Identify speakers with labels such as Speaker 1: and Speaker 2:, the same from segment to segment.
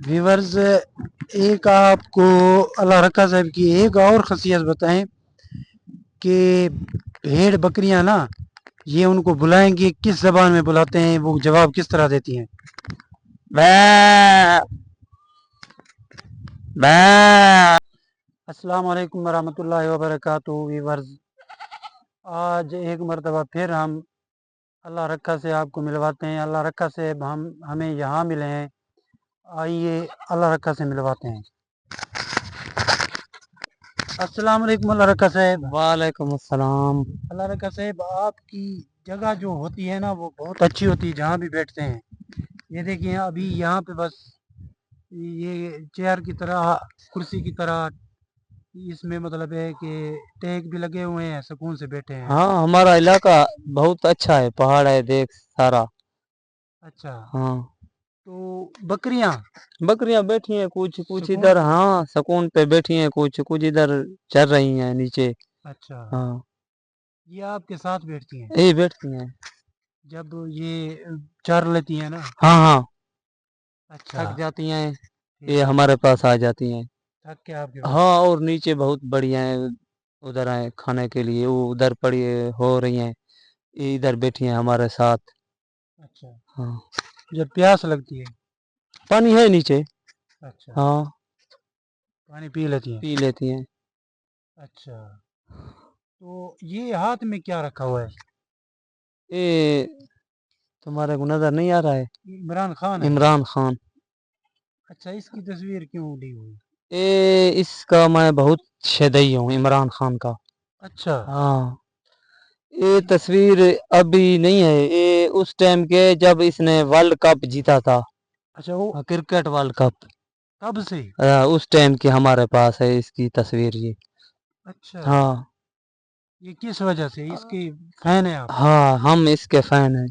Speaker 1: Viewers, एक आपको अल्लाह रखा साहब की एक और खासियत बताएं कि भेड़ बकरियां ना, ये उनको बुलाएंगे किस जबान में बुलाते हैं, वो जवाब किस तरह देती हैं। अस्सलाम वालेकुम वरहमतुल्लाहि वबरकातुहू। व्यूवर्स, आज एक मरतबा फिर हम अल्लाह रखा से आपको मिलवाते हैं। अल्लाह रखा से हम हमें यहाँ मिले हैं। आइए अल्लाह रखा से मिलवाते हैं। अस्सलाम वालेकुम अल्लाह रखा साहब।
Speaker 2: वालेकुम अस्सलाम।
Speaker 1: अल्लाह रखा साहब, आपकी जगह जो होती है ना, वो बहुत अच्छी होती है जहाँ भी बैठते हैं। ये देखिए, अभी यहाँ पे बस ये चेयर की तरह, कुर्सी की तरह, इसमें मतलब है कि टेक भी लगे हुए हैं, सुकून से बैठे हैं।
Speaker 2: हाँ, हमारा इलाका बहुत अच्छा है, पहाड़ है, देख सारा।
Speaker 1: अच्छा,
Speaker 2: हाँ,
Speaker 1: तो बकरियां
Speaker 2: बकरियां बैठी हैं, कुछ कुछ
Speaker 1: सुकून
Speaker 2: इधर,
Speaker 1: पे।
Speaker 2: हाँ सुकून पे बैठी हैं, कुछ कुछ इधर चल रही हैं नीचे।
Speaker 1: अच्छा,
Speaker 2: हाँ,
Speaker 1: ये आपके साथ बैठती हैं
Speaker 2: यही बैठती हैं।
Speaker 1: जब ये चर लेती हैं ना।
Speaker 2: हाँ हाँ,
Speaker 1: अच्छा,
Speaker 2: थक जाती हैं, ये
Speaker 1: ठीक है।
Speaker 2: हमारे पास आ जाती हैं।
Speaker 1: थक के आपके पास।
Speaker 2: हाँ, और नीचे बहुत बढ़िया है, उधर है खाने के लिए, वो उधर पड़ी हो रही हैं, ये इधर बैठी हैं हमारे साथ।
Speaker 1: अच्छा,
Speaker 2: हाँ,
Speaker 1: जब प्यास लगती है।
Speaker 2: पानी है नीचे।
Speaker 1: अच्छा,
Speaker 2: हाँ,
Speaker 1: पानी पी लेती हैं।
Speaker 2: पी लेती हैं।
Speaker 1: अच्छा, तो ये हाथ में क्या रखा हुआ है।
Speaker 2: ये तुम्हारे को नजर नहीं आ रहा है?
Speaker 1: इमरान खान है।
Speaker 2: इमरान खान।
Speaker 1: अच्छा, इसकी तस्वीर क्यों ली हुई।
Speaker 2: ये इसका मैं बहुत शदई हूँ, इमरान खान का।
Speaker 1: अच्छा।
Speaker 2: हाँ, ये तस्वीर अभी नहीं है, ये उस टाइम के जब इसने वर्ल्ड कप जीता था।
Speaker 1: अच्छा, वो
Speaker 2: हाँ, क्रिकेट वर्ल्ड कप।
Speaker 1: तब से।
Speaker 2: उस टाइम की हमारे पास है इसकी तस्वीर ये।
Speaker 1: अच्छा,
Speaker 2: हाँ।
Speaker 1: ये किस वजह से इसकी फैन है आप।
Speaker 2: हाँ, हम इसके फैन हैं,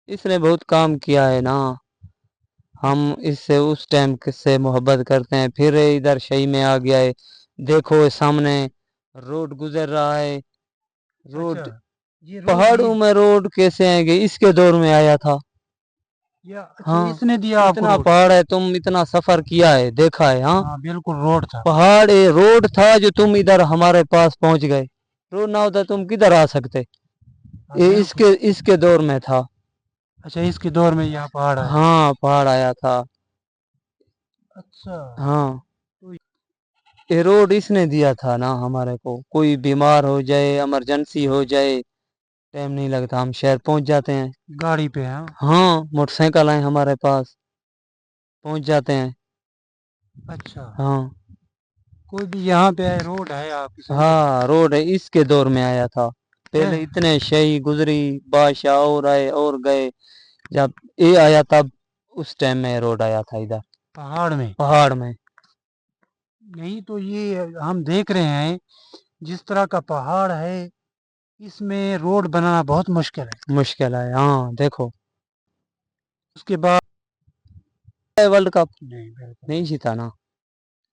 Speaker 2: इसने बहुत काम किया है ना। हम
Speaker 1: अच्छा।
Speaker 2: इससे उस टाइम से मोहब्बत करते हैं, फिर इधर शही में आ गया है। देखो सामने रोड गुजर रहा है।
Speaker 1: अच्छा,
Speaker 2: रोड,
Speaker 1: ये रोड ही।
Speaker 2: पहाड़ों में रोड कैसे आएंगे, इसके दौर में आया था।
Speaker 1: या अच्छा,
Speaker 2: हाँ,
Speaker 1: इसने दिया आपको
Speaker 2: इतना
Speaker 1: रोड।
Speaker 2: पहाड़ है, तुम इतना सफर किया है, देखा है। हाँ,
Speaker 1: हाँ, बिल्कुल रोड था।
Speaker 2: पहाड़ रोड था जो तुम इधर हमारे पास पहुंच गए। रोड ना होता तुम किधर आ सकते।
Speaker 1: हाँ,
Speaker 2: ये
Speaker 1: बिल्कुल।
Speaker 2: इसके इसके दौर में था।
Speaker 1: अच्छा, इसके दौर में यहाँ पहाड़ आया।
Speaker 2: हाँ, पहाड़ आया था।
Speaker 1: अच्छा,
Speaker 2: हाँ,
Speaker 1: तो
Speaker 2: ये रोड इसने दिया था ना हमारे को, कोई बीमार हो जाए, इमरजेंसी हो जाए, टाइम नहीं लगता, हम शहर पहुंच जाते हैं।
Speaker 1: गाड़ी पे। हाँ।
Speaker 2: हाँ, मोटरसाइकिल है हमारे पास, पहुंच जाते हैं।
Speaker 1: अच्छा,
Speaker 2: हाँ।
Speaker 1: कोई भी यहाँ पे है, रोड है आपकी समझ।
Speaker 2: हाँ, रोड है, इसके दौर में आया था।
Speaker 1: है।
Speaker 2: पहले इतने शही गुजरी, बादशाह और आए और गए, जब ये आया तब उस टाइम में रोड आया था इधर
Speaker 1: पहाड़ में।
Speaker 2: पहाड़ में।
Speaker 1: नहीं, तो ये हम देख रहे हैं जिस तरह का पहाड़ है, इसमें रोड बनाना बहुत मुश्किल है।
Speaker 2: मुश्किल है, हाँ देखो।
Speaker 1: उसके बाद।
Speaker 2: वर्ल्ड कप
Speaker 1: नहीं, बिल्कुल
Speaker 2: नहीं
Speaker 1: नहीं।
Speaker 2: जीता ना।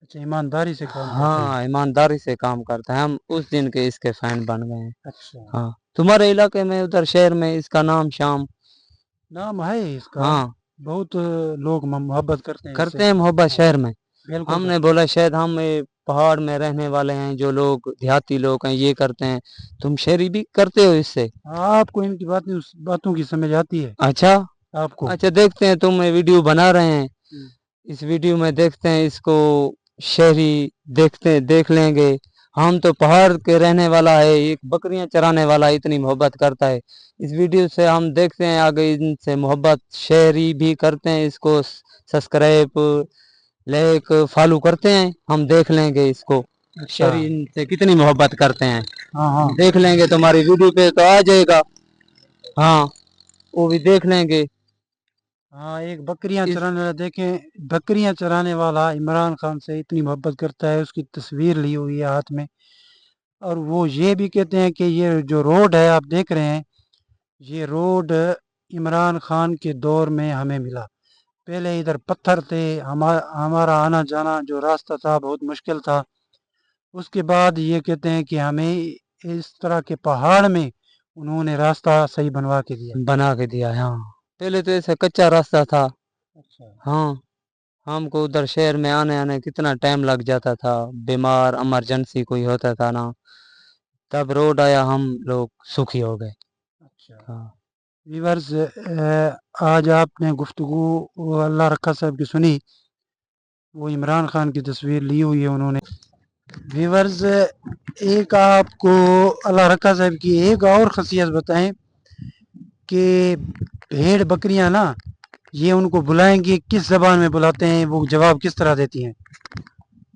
Speaker 1: अच्छा, ईमानदारी से काम करते हैं।
Speaker 2: हाँ, ईमानदारी से काम करता है, हम उस दिन के इसके फैन बन गए हैं।
Speaker 1: अच्छा,
Speaker 2: हाँ, तुम्हारे इलाके में उधर शहर में इसका नाम शाम।
Speaker 1: नाम है इसका।
Speaker 2: हाँ,
Speaker 1: बहुत लोग मोहब्बत करते हैं इससे।
Speaker 2: करते हैं मोहब्बत
Speaker 1: हाँ,
Speaker 2: शहर में।
Speaker 1: बिल्कुल
Speaker 2: हमने
Speaker 1: करते
Speaker 2: बोला शायद हम पहाड़ में रहने वाले हैं, जो लोग देहाती लोग हैं ये करते हैं, तुम शहरी भी करते हो इससे।
Speaker 1: हैं। हाँ, आपको इनकी बातों की समझ आती है।
Speaker 2: अच्छा।
Speaker 1: आपको।
Speaker 2: अच्छा, देखते हैं तुम ये वीडियो बना रहे हैं,
Speaker 1: हम्म।
Speaker 2: इस वीडियो में देखते हैं इसको, शहरी देखते देख लेंगे। हम तो पहाड़ के रहने वाला है, एक बकरियां चराने वाला इतनी मोहब्बत करता है। इस वीडियो से हम देखते हैं आगे इनसे मोहब्बत शहरी भी करते हैं, इसको सब्सक्राइब लाइक फॉलो करते हैं, हम देख लेंगे इसको
Speaker 1: अच्छा।
Speaker 2: शहरी इनसे कितनी मोहब्बत करते हैं।
Speaker 1: हाँ, हाँ।
Speaker 2: हम देख लेंगे, तुम्हारी वीडियो पे तो आ जाएगा। हाँ, वो भी देख लेंगे।
Speaker 1: हाँ, एक बकरियां
Speaker 2: इस
Speaker 1: चराने वाला देखें, बकरियां चराने वाला इमरान खान से इतनी मोहब्बत करता है, उसकी तस्वीर ली हुई है हाथ में। और वो ये भी कहते हैं कि ये जो रोड है आप देख रहे हैं, ये रोड इमरान खान के दौर में हमें मिला। पहले इधर पत्थर थे, हमारा आना जाना जो रास्ता था बहुत मुश्किल था। उसके बाद ये कहते हैं कि हमें इस तरह के पहाड़ में उन्होंने रास्ता सही बनवा के दिया।
Speaker 2: बना के दिया है, हाँ। पहले तो ऐसा कच्चा रास्ता था।
Speaker 1: अच्छा।
Speaker 2: हाँ, हमको उधर शहर में आने आने कितना टाइम लग जाता था, बीमार इमरजेंसी कोई होता था ना, तब रोड आया हम लोग सुखी हो गए।
Speaker 1: अच्छा
Speaker 2: हाँ
Speaker 1: व्यूअर्स, आज आपने गुफ्तगू वो अल्लाह रखा साहब की सुनी, वो इमरान खान की तस्वीर ली हुई है उन्होंने। व्यूअर्स, एक आपको अल्लाह रखा साहब की एक और ख़ासियत बताएं कि भेड़ बकरियां ना, ये उनको बुलाएंगे किस ज़बान में बुलाते हैं, वो जवाब किस तरह देती हैं।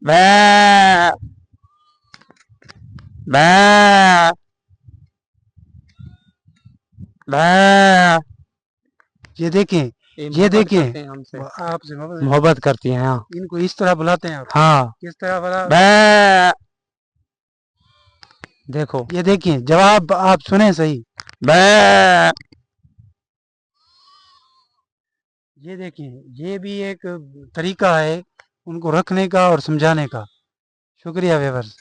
Speaker 2: बे बे बे
Speaker 1: ये देखें, ये
Speaker 2: मोहब्बत
Speaker 1: देखें,
Speaker 2: करते हैं हमसे,
Speaker 1: आपसे
Speaker 2: मोहब्बत करती हैं। हाँ
Speaker 1: इनको इस तरह बुलाते हैं आप,
Speaker 2: हाँ
Speaker 1: किस तरह बुला।
Speaker 2: बे देखो
Speaker 1: ये देखें, जवाब आप सुने सही।
Speaker 2: बे
Speaker 1: ये देखें, ये भी एक तरीका है उनको रखने का और समझाने का। शुक्रिया व्यूअर्स।